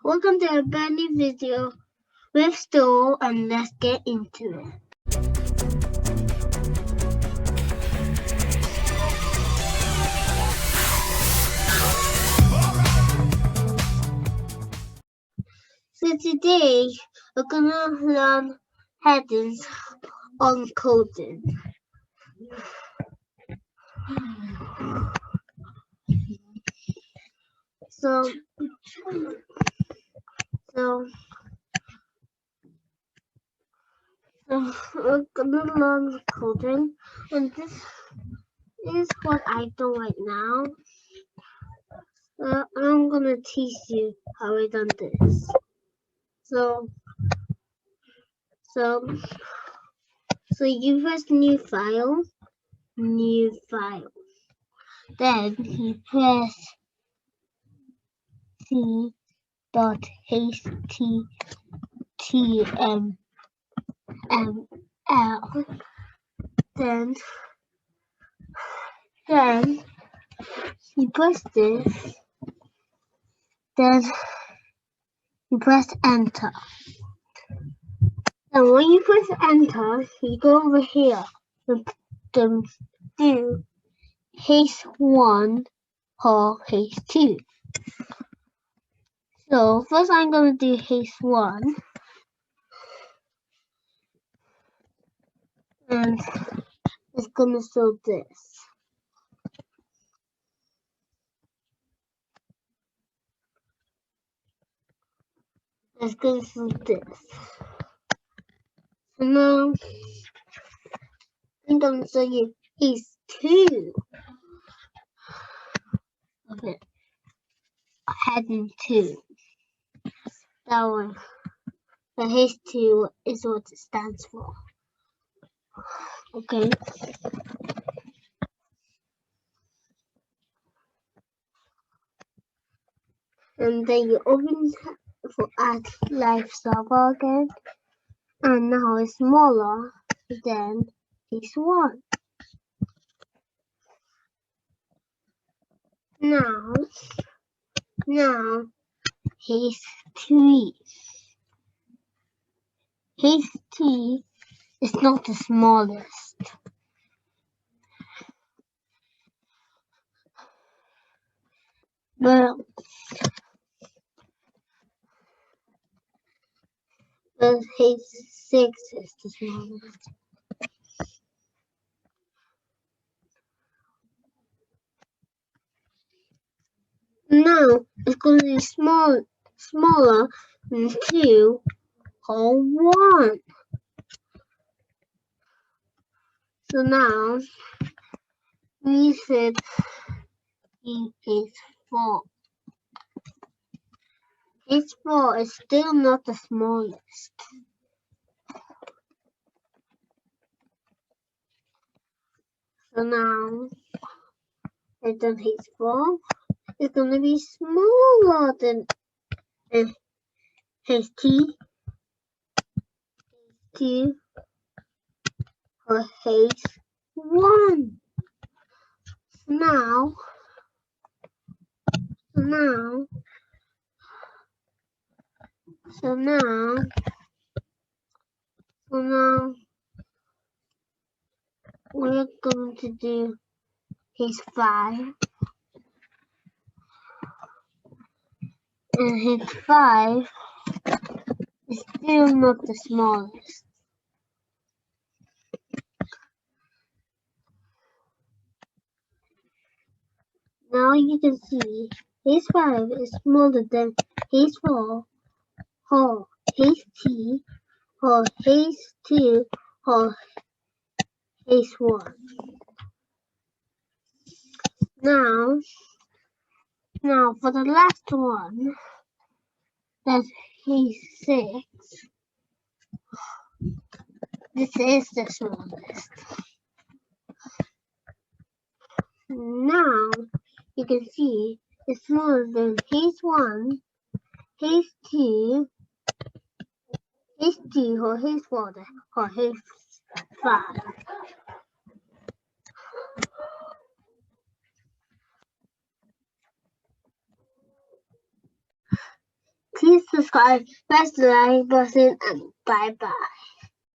Welcome to a brand new video with Stu, and let's get into it. So today we're gonna learn headings on coding. So we're gonna learn coding, and this is what I do right now. I'm gonna teach you how I done this. So you press new file. Then you press c.html. Then you press this. Then you press enter. And when you press enter, you go over here and do H1 or H2. So first I'm going to do H1. And it's going to show this. It's going to show this. So now I'm going to show you H2 of it. Heading 2. That one. The H2 is what it stands for. Okay. And then you open for add live server again. And now it's smaller than H1. Now H3. H3 is not the smallest. But H6 is the smallest. Now it's going to be smaller than 2 or 1. So now we said H4. H4 is still not the smallest. So now I've done H4. It's going to be smaller than HT, H2, or H1. Now we're going to do H5. And H5 is still not the smallest. Now you can see H5 is smaller than H4 or HT or H2 or H1. Now for the last one, that's H6. This is the smallest. Now you can see it's smaller than H1, H2 or H4 or H5. Please subscribe, press the like button, and bye bye.